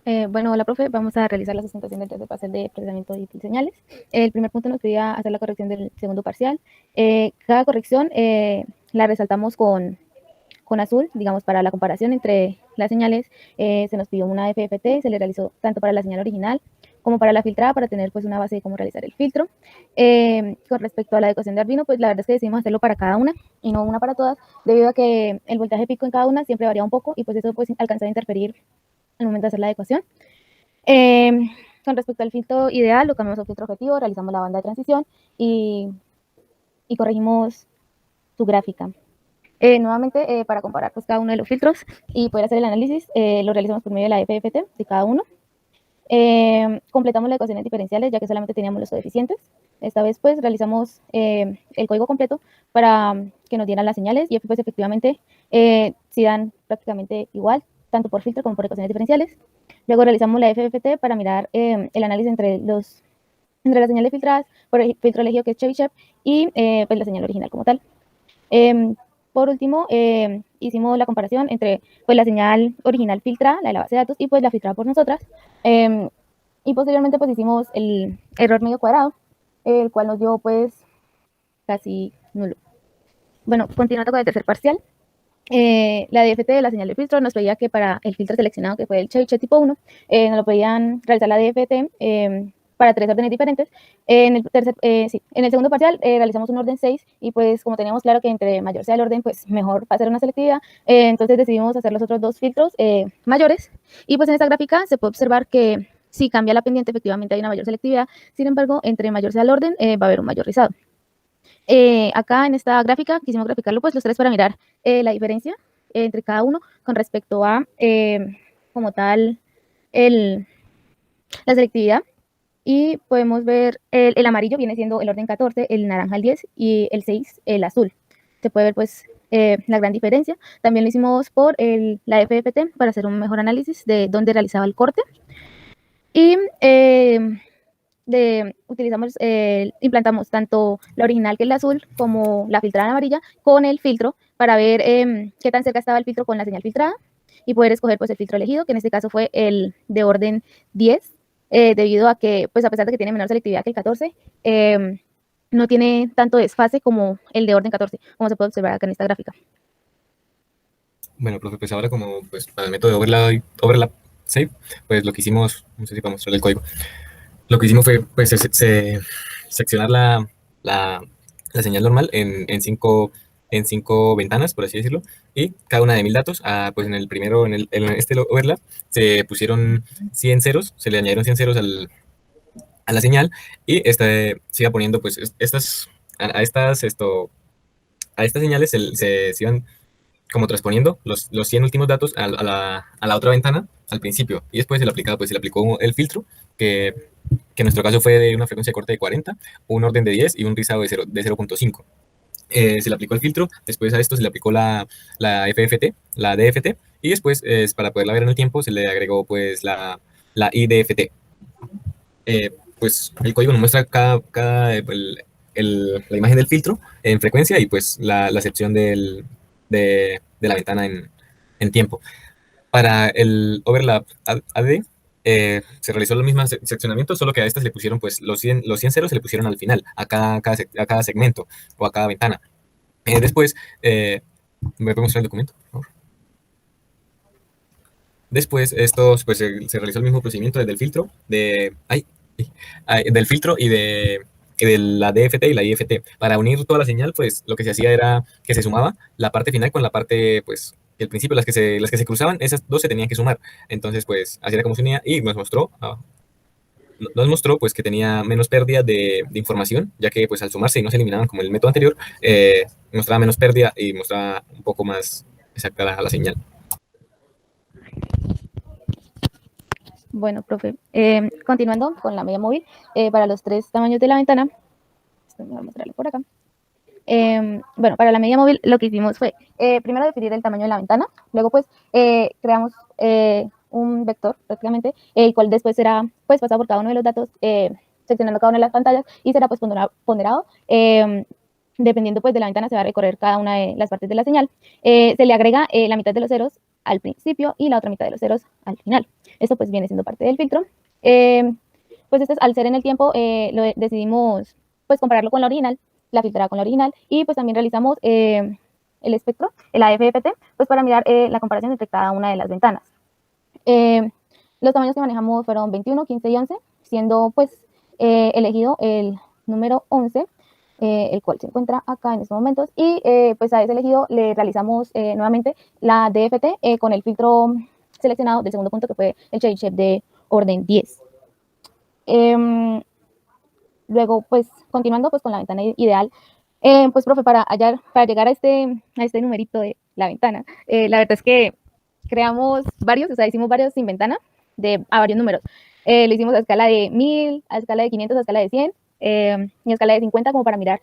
Bueno, hola, profe. Vamos a realizar la sustentación del tercer parcial de procesamiento de señales. El primer punto nos pedía hacer la corrección del segundo parcial. Cada corrección la resaltamos con azul, digamos, para la comparación entre las señales. Se nos pidió una FFT, se le realizó tanto para la señal original como para la filtrada, para tener pues una base de cómo realizar el filtro. Con respecto a la adecuación de Arduino, pues la verdad es que decidimos hacerlo para cada una y no una para todas, debido a que el voltaje pico en cada una siempre varía un poco y pues eso pues alcanza a interferir al momento de hacer la adecuación. Eh, con respecto al filtro ideal, lo cambiamos a filtro objetivo, realizamos la banda de transición y, y corregimos su gráfica. Nuevamente, para comparar pues, cada uno de los filtros y poder hacer el análisis, lo realizamos por medio de la FFT de cada uno. Completamos las ecuaciones diferenciales, ya que solamente teníamos los coeficientes. Esta vez pues realizamos el código completo para que nos dieran las señales y pues efectivamente sí dan prácticamente igual, tanto por filtro como por ecuaciones diferenciales. Luego realizamos la FFT para mirar el análisis entre las señales filtradas por el filtro elegido, que es Chebyshev, y pues la señal original como tal. Por último, hicimos la comparación entre pues, la señal original filtrada, la de la base de datos, y pues la filtrada por nosotras. Y posteriormente pues hicimos el error medio cuadrado, el cual nos dio pues casi nulo. Bueno, continuando con el tercer parcial. La DFT de la señal de filtro nos pedía que para el filtro seleccionado, que fue el Chebyshev tipo 1, nos lo podían realizar la DFT para 3 órdenes diferentes. En el segundo parcial realizamos un orden 6 y pues como teníamos claro que entre mayor sea el orden, pues mejor hacer una selectividad, entonces decidimos hacer los otros dos filtros mayores. Y pues en esta gráfica se puede observar que si cambia la pendiente, efectivamente hay una mayor selectividad. Sin embargo, entre mayor sea el orden, va a haber un mayor rizado. Acá en esta gráfica quisimos graficarlo pues los tres para mirar la diferencia entre cada uno con respecto a como tal el, la selectividad, y podemos ver el amarillo viene siendo el orden 14, el naranja el 10 y el 6 el azul. Se puede ver pues la gran diferencia. También lo hicimos por la FFT para hacer un mejor análisis de dónde realizaba el corte. Y implantamos tanto la original, que es la azul, como la filtrada amarilla con el filtro para ver qué tan cerca estaba el filtro con la señal filtrada y poder escoger pues el filtro elegido, que en este caso fue el de orden 10, debido a que pues a pesar de que tiene menor selectividad que el 14, no tiene tanto desfase como el de orden 14, como se puede observar acá en esta gráfica. Bueno, profe, pues ahora como pues para el método de overlap save, pues lo que hicimos, no sé si para mostrar el código, lo que hicimos fue pues seccionar la, la señal normal en cinco ventanas, por así decirlo, y cada una de 1000 datos. Pues en el primero, en este overlap, se pusieron 100 ceros, se le añadieron 100 ceros a la señal, y se iba poniendo pues a estas señales se iban como transponiendo los 100 últimos datos a la otra ventana al principio, y después se le aplicó el filtro, que en nuestro caso fue de una frecuencia de corte de 40, un orden de 10 y un rizado de 0.5. Se le aplicó el filtro, después a esto se le aplicó la FFT, la DFT, y después para poderla ver en el tiempo se le agregó pues la IDFT. Pues el código nos muestra la imagen del filtro en frecuencia y pues la sección de la ventana en tiempo. Para el overlap AD se realizó el mismo seccionamiento, solo que a estas le pusieron pues los 100 ceros se le pusieron al final, a cada segmento o a cada ventana. Después, ¿me puede mostrar el documento, por favor? Después, pues, se realizó el mismo procedimiento desde el filtro, del filtro y de la DFT y la IFT. Para unir toda la señal, pues lo que se hacía era que se sumaba la parte final con la parte, pues, al principio las que se cruzaban, esas dos se tenían que sumar. Entonces, pues, así era como se unía y nos mostró pues que tenía menos pérdida de información, ya que pues al sumarse y no se eliminaban como el método anterior, mostraba menos pérdida y mostraba un poco más exacta la señal. Bueno, profe, continuando con la media móvil, para los tres tamaños de la ventana, voy a mostrarlo por acá. Bueno, para la media móvil lo que hicimos fue primero definir el tamaño de la ventana, luego pues creamos un vector prácticamente, el cual después será pues pasado por cada uno de los datos, seccionando cada una de las pantallas y será pues ponderado. Dependiendo pues de la ventana se va a recorrer cada una de las partes de la señal. Se le agrega la mitad de los ceros al principio y la otra mitad de los ceros al final. Esto pues viene siendo parte del filtro. Pues este, al ser en el tiempo, decidimos pues compararlo con la original, la filtrada con la original, y pues también realizamos el espectro, el AFFT, pues para mirar la comparación entre cada una de las ventanas. Los tamaños que manejamos fueron 21, 15 y 11, siendo pues elegido el número 11, el cual se encuentra acá en estos momentos, y pues a ese elegido le realizamos nuevamente la DFT con el filtro seleccionado del segundo punto, que fue el Shade Shape de orden 10. Luego, pues, continuando pues con la ventana ideal, pues, profe, para llegar a este numerito de la ventana, la verdad es que creamos varios, o sea, hicimos varios sin ventana a varios números. Lo hicimos a escala de 1000, a escala de 500, a escala de 100 y a escala de 50 como para mirar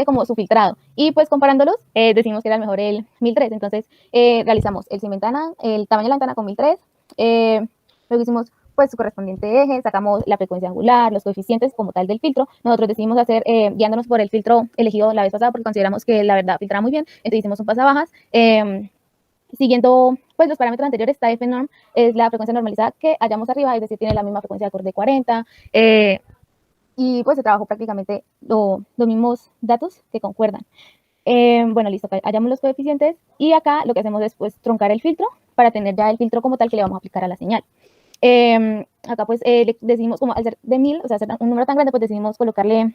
como su filtrado. Y pues comparándolos, decidimos que era el mejor el 1003. Entonces realizamos el sin ventana, el tamaño de la ventana con 1003. Luego hicimos pues su correspondiente eje, sacamos la frecuencia angular, los coeficientes como tal del filtro. Nosotros decidimos hacer, guiándonos por el filtro elegido la vez pasada, porque consideramos que la verdad filtraba muy bien. Entonces hicimos un pasabajas. Siguiendo pues los parámetros anteriores, esta F-norm es la frecuencia normalizada que hallamos arriba, es decir, tiene la misma frecuencia de acorde 40, y pues se trabajó prácticamente los mismos datos que concuerdan. Bueno, listo, hallamos los coeficientes y acá lo que hacemos es pues truncar el filtro para tener ya el filtro como tal que le vamos a aplicar a la señal. Acá pues decidimos, como al ser de 1000, o sea, ser un número tan grande, pues decidimos colocarle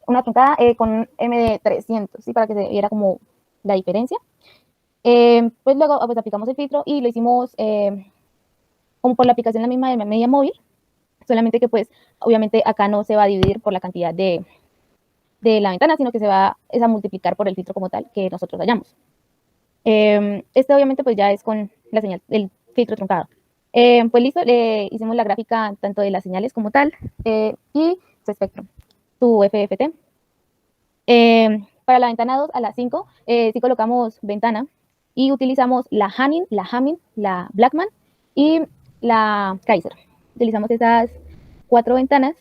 una truncada con M de 300, ¿sí? Para que se viera como la diferencia. Pues luego pues aplicamos el filtro y lo hicimos como por la aplicación la misma de media móvil, solamente que pues obviamente acá no se va a dividir por la cantidad de la ventana, sino que se va a multiplicar por el filtro como tal que nosotros hallamos. Este obviamente pues ya es con la señal, el filtro truncado. Pues listo, le hicimos la gráfica tanto de las señales como tal y su espectro, su FFT. Para la ventana 2 a la 5, sí colocamos ventana y utilizamos la Hamming, la Blackman y la Kaiser. Utilizamos esas 4 ventanas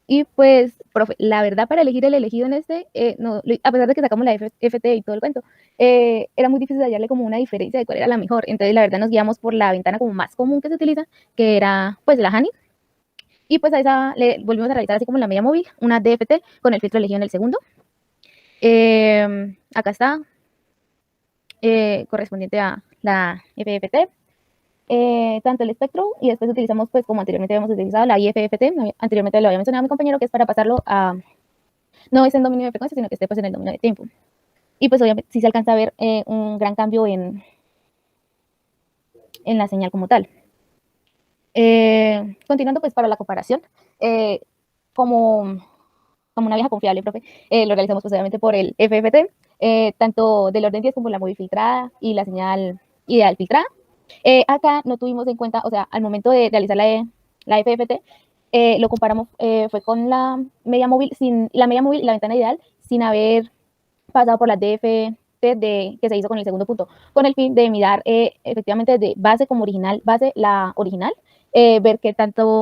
y pues, profe, la verdad para elegir el elegido en este, no, a pesar de que sacamos la FT y todo el cuento, era muy difícil hallarle como una diferencia de cuál era la mejor. Entonces la verdad nos guiamos por la ventana como más común que se utiliza, que era pues la Hamming. Y pues a esa le volvimos a realizar así como en la media móvil, una DFT con el filtro elegido en el segundo. Acá está, correspondiente a la FFT, tanto el espectro, y después utilizamos, pues como anteriormente habíamos utilizado la IFFT, anteriormente lo había mencionado a mi compañero, que es para pasarlo a, no es en dominio de frecuencia, sino que esté pues en el dominio de tiempo. Y pues obviamente sí se alcanza a ver un gran cambio en la señal como tal. Continuando pues para la comparación, como una vieja confiable, profe, lo realizamos pues obviamente por el FFT, tanto del orden 10 como la móvil filtrada y la señal ideal filtrada. Acá no tuvimos en cuenta, o sea, al momento de realizar la FFT, lo comparamos, fue con la media móvil y la ventana ideal, sin haber pasado por la DFT que se hizo con el segundo punto, con el fin de mirar efectivamente de base como original, la original, ver qué tanto,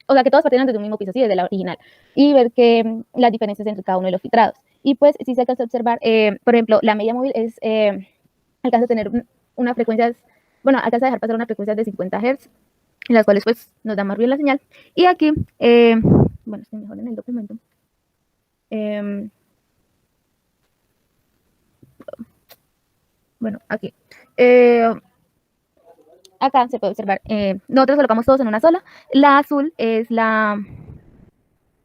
o sea, que todos partieron desde un mismo piso, sí, desde la original, y ver que las diferencias entre cada uno de los filtrados. Y pues sí se alcanza a observar, por ejemplo, la media móvil alcanza a tener una frecuencia, bueno, alcanza a dejar pasar una frecuencia de 50 Hz, en las cuales pues nos da más bien la señal. Y aquí, bueno, estoy mejor en el documento. Bueno, aquí. Acá se puede observar, nosotros colocamos todos en una sola. La azul es la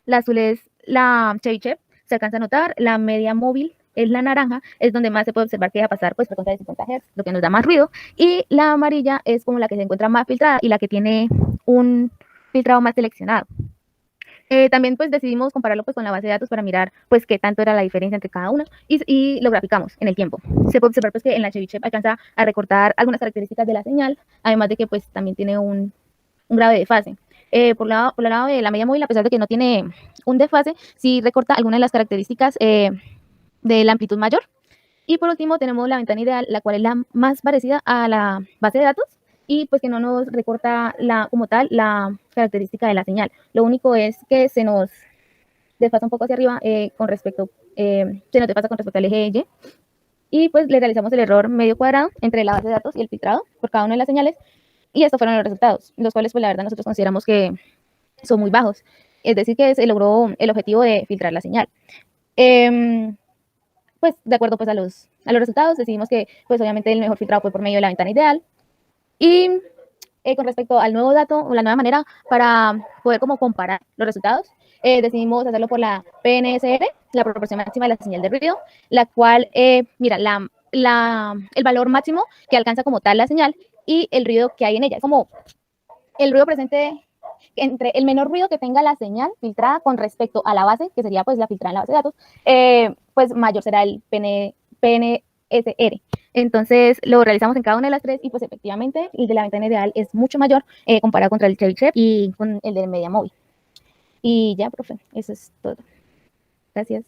Shade Shape, se alcanza a notar. La media móvil es la naranja, es donde más se puede observar que deja pasar pues frecuencia de 50 Hz, lo que nos da más ruido. Y la amarilla es como la que se encuentra más filtrada y la que tiene un filtrado más seleccionado. También pues decidimos compararlo pues con la base de datos para mirar pues qué tanto era la diferencia entre cada uno y lo graficamos en el tiempo. Se puede observar pues que en la Shade Shape alcanza a recortar algunas características de la señal, además de que pues también tiene un grado de desfase. Por el lado de la media móvil, a pesar de que no tiene un desfase, sí recorta algunas de las características de la amplitud mayor. Y por último tenemos la ventana ideal, la cual es la más parecida a la base de datos y pues que no nos recorta como tal la característica de la señal. Lo único es que se nos desfasa un poco hacia arriba se nos desfasa con respecto al eje Y. y pues le realizamos el error medio cuadrado entre la base de datos y el filtrado por cada una de las señales, y estos fueron los resultados, los cuales pues la verdad nosotros consideramos que son muy bajos, es decir, que se logró el objetivo de filtrar la señal. Pues de acuerdo pues a los resultados decidimos que pues obviamente el mejor filtrado fue por medio de la ventana ideal, y con respecto al nuevo dato o la nueva manera para poder como comparar los resultados, decidimos hacerlo por la PNSR, la proporción máxima de la señal de ruido, la cual, mira, el valor máximo que alcanza como tal la señal y el ruido que hay en ella. Es como el ruido presente entre el menor ruido que tenga la señal filtrada con respecto a la base, que sería pues la filtrada en la base de datos, pues mayor será el PNSR. Entonces lo realizamos en cada una de las tres y pues efectivamente el de la ventana ideal es mucho mayor comparado contra el Chebyshev y con el del Media Móvil. Y ya, profe, eso es todo. Gracias.